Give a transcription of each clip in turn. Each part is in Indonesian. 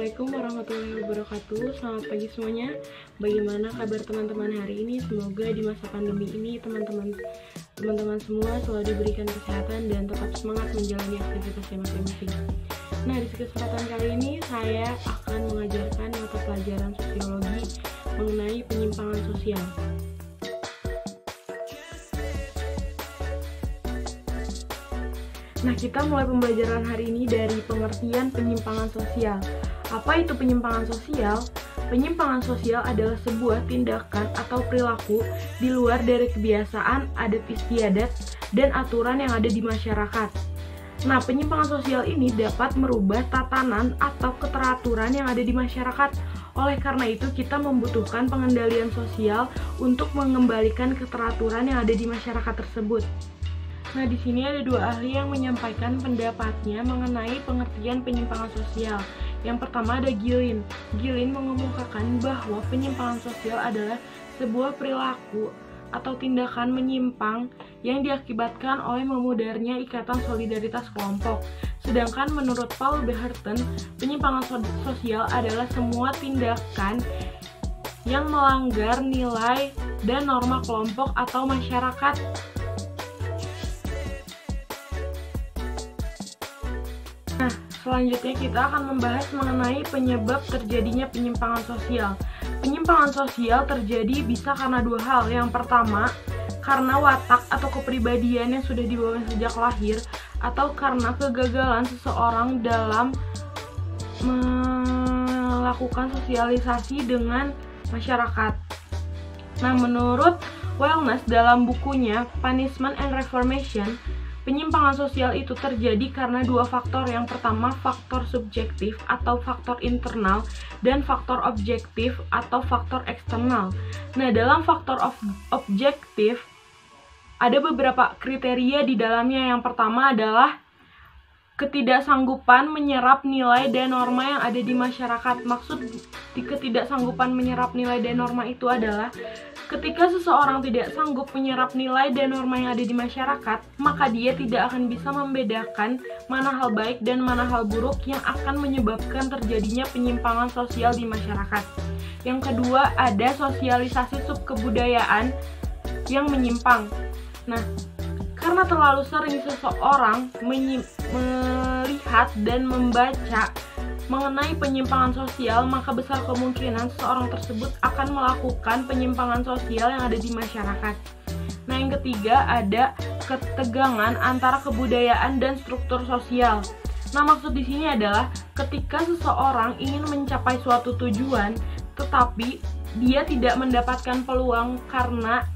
Assalamualaikum warahmatullahi wabarakatuh. Selamat pagi semuanya. Bagaimana kabar teman-teman hari ini? Semoga di masa pandemi ini teman-teman semua selalu diberikan kesehatan dan tetap semangat menjalani aktivitasnya masing-masing. Nah, di kesempatan kali ini saya akan mengajarkan mata pelajaran sosiologi mengenai penyimpangan sosial. Nah, kita mulai pembelajaran hari ini dari pengertian penyimpangan sosial. Apa itu penyimpangan sosial? Penyimpangan sosial adalah sebuah tindakan atau perilaku di luar dari kebiasaan, adat istiadat, dan aturan yang ada di masyarakat. Nah, penyimpangan sosial ini dapat merubah tatanan atau keteraturan yang ada di masyarakat. Oleh karena itu, kita membutuhkan pengendalian sosial untuk mengembalikan keteraturan yang ada di masyarakat tersebut. Nah, di sini ada dua ahli yang menyampaikan pendapatnya mengenai pengertian penyimpangan sosial. Yang pertama ada Gilin. Gilin mengemukakan bahwa penyimpangan sosial adalah sebuah perilaku atau tindakan menyimpang yang diakibatkan oleh memudarnya ikatan solidaritas kelompok. Sedangkan menurut Paul Beherten, penyimpangan sosial adalah semua tindakan yang melanggar nilai dan norma kelompok atau masyarakat. Nah, selanjutnya kita akan membahas mengenai penyebab terjadinya penyimpangan sosial. Penyimpangan sosial terjadi bisa karena dua hal. Yang pertama, karena watak atau kepribadian yang sudah dibawa sejak lahir, atau karena kegagalan seseorang dalam melakukan sosialisasi dengan masyarakat. Nah, menurut Wellness dalam bukunya Punishment and Reformation, penyimpangan sosial itu terjadi karena dua faktor. Yang pertama, faktor subjektif atau faktor internal, dan faktor objektif atau faktor eksternal. Nah, dalam faktor objektif ada beberapa kriteria di dalamnya. Yang pertama adalah ketidaksanggupan menyerap nilai dan norma yang ada di masyarakat. Maksud di ketidaksanggupan menyerap nilai dan norma itu adalah ketika seseorang tidak sanggup menyerap nilai dan norma yang ada di masyarakat, maka dia tidak akan bisa membedakan mana hal baik dan mana hal buruk yang akan menyebabkan terjadinya penyimpangan sosial di masyarakat. Yang kedua, ada sosialisasi subkebudayaan yang menyimpang. Nah, karena terlalu sering seseorang melihat dan membaca mengenai penyimpangan sosial, maka besar kemungkinan seseorang tersebut akan melakukan penyimpangan sosial yang ada di masyarakat. Nah, yang ketiga ada ketegangan antara kebudayaan dan struktur sosial. Nah, maksud di sini adalah ketika seseorang ingin mencapai suatu tujuan, tetapi dia tidak mendapatkan peluang karena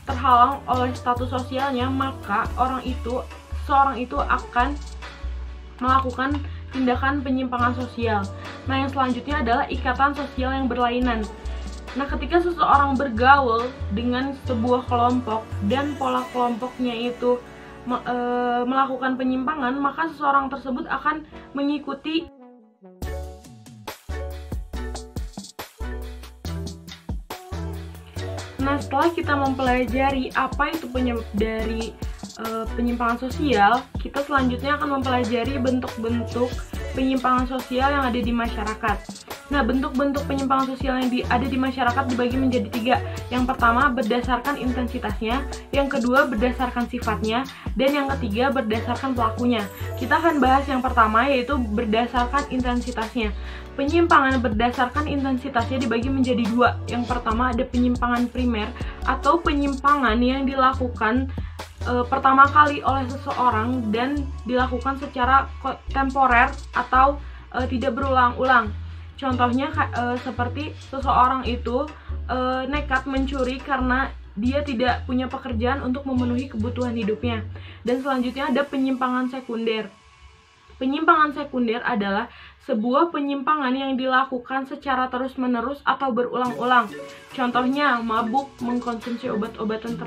terhalang oleh status sosialnya, maka seseorang itu akan melakukan tindakan penyimpangan sosial. Nah, yang selanjutnya adalah ikatan sosial yang berlainan. Nah, ketika seseorang bergaul dengan sebuah kelompok dan pola kelompoknya itu melakukan penyimpangan, maka seseorang tersebut akan mengikuti Nah, setelah kita mempelajari apa itu penyebab dari penyimpangan sosial, kita selanjutnya akan mempelajari bentuk-bentuk penyimpangan sosial yang ada di masyarakat. Nah, bentuk-bentuk penyimpangan sosial yang ada di masyarakat dibagi menjadi tiga. Yang pertama, berdasarkan intensitasnya, yang kedua, berdasarkan sifatnya, dan yang ketiga, berdasarkan pelakunya. Kita akan bahas yang pertama, yaitu berdasarkan intensitasnya. Penyimpangan berdasarkan intensitasnya dibagi menjadi dua. Yang pertama, ada penyimpangan primer atau penyimpangan yang dilakukan pertama kali oleh seseorang dan dilakukan secara temporer atau tidak berulang-ulang. Contohnya seperti seseorang itu nekat mencuri karena dia tidak punya pekerjaan untuk memenuhi kebutuhan hidupnya. Dan selanjutnya ada penyimpangan sekunder. Penyimpangan sekunder adalah sebuah penyimpangan yang dilakukan secara terus-menerus atau berulang-ulang. Contohnya mabuk, mengkonsumsi obat-obatan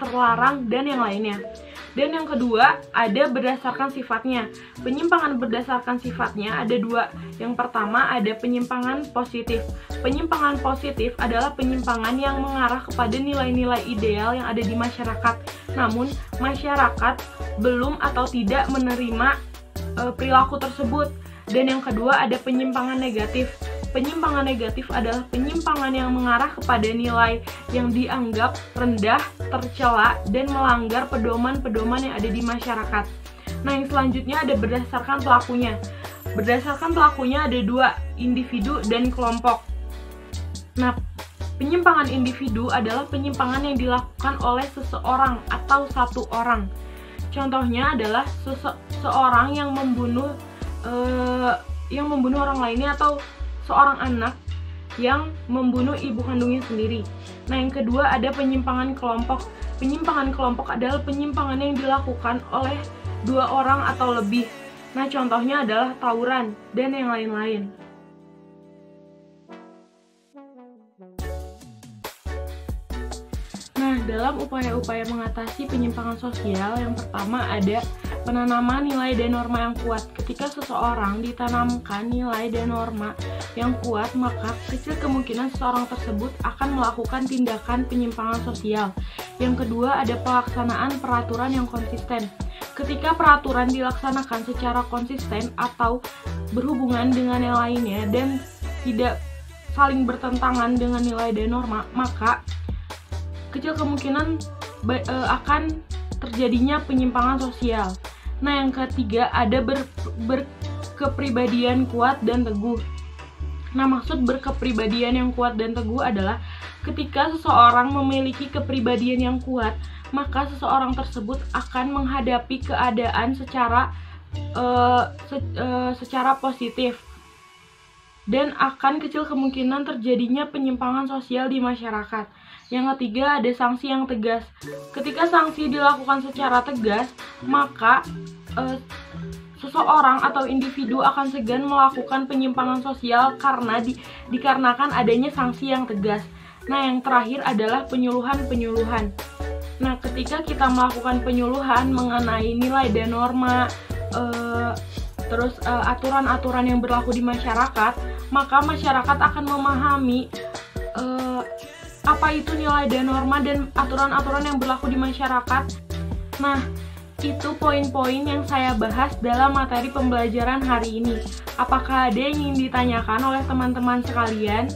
terlarang, dan yang lainnya. Dan yang kedua, ada berdasarkan sifatnya. Penyimpangan berdasarkan sifatnya ada dua. Yang pertama, ada penyimpangan positif. Penyimpangan positif adalah penyimpangan yang mengarah kepada nilai-nilai ideal yang ada di masyarakat. Namun, masyarakat belum atau tidak menerima perilaku tersebut. Dan yang kedua ada penyimpangan negatif. Penyimpangan negatif adalah penyimpangan yang mengarah kepada nilai yang dianggap rendah, tercela, dan melanggar pedoman-pedoman yang ada di masyarakat. Nah, yang selanjutnya ada berdasarkan pelakunya. Berdasarkan pelakunya ada dua, individu dan kelompok. Nah, penyimpangan individu adalah penyimpangan yang dilakukan oleh seseorang atau satu orang. Contohnya adalah seseorang yang membunuh orang lainnya, atau seorang anak yang membunuh ibu kandungnya sendiri. Nah, yang kedua ada penyimpangan kelompok. Penyimpangan kelompok adalah penyimpangan yang dilakukan oleh dua orang atau lebih. Nah, contohnya adalah tawuran dan yang lain-lain. Nah, dalam upaya-upaya mengatasi penyimpangan sosial, yang pertama ada penanaman nilai dan norma yang kuat. Ketika seseorang ditanamkan nilai dan norma yang kuat, maka kecil kemungkinan seseorang tersebut akan melakukan tindakan penyimpangan sosial. Yang kedua ada pelaksanaan peraturan yang konsisten. Ketika peraturan dilaksanakan secara konsisten atau berhubungan dengan yang lainnya dan tidak saling bertentangan dengan nilai dan norma, maka kecil kemungkinan akan terjadinya penyimpangan sosial. Nah, yang ketiga ada berkepribadian kuat dan teguh. Nah, maksud berkepribadian yang kuat dan teguh adalah ketika seseorang memiliki kepribadian yang kuat, maka seseorang tersebut akan menghadapi keadaan secara positif, dan akan kecil kemungkinan terjadinya penyimpangan sosial di masyarakat. Yang ketiga ada sanksi yang tegas. Ketika sanksi dilakukan secara tegas, maka seseorang atau individu akan segan melakukan penyimpangan sosial dikarenakan adanya sanksi yang tegas. Nah, yang terakhir adalah penyuluhan. Nah, ketika kita melakukan penyuluhan mengenai nilai dan norma, aturan-aturan yang berlaku di masyarakat, maka masyarakat akan memahami apa itu nilai dan norma dan aturan-aturan yang berlaku di masyarakat. Nah, itu poin-poin yang saya bahas dalam materi pembelajaran hari ini. Apakah ada yang ingin ditanyakan oleh teman-teman sekalian?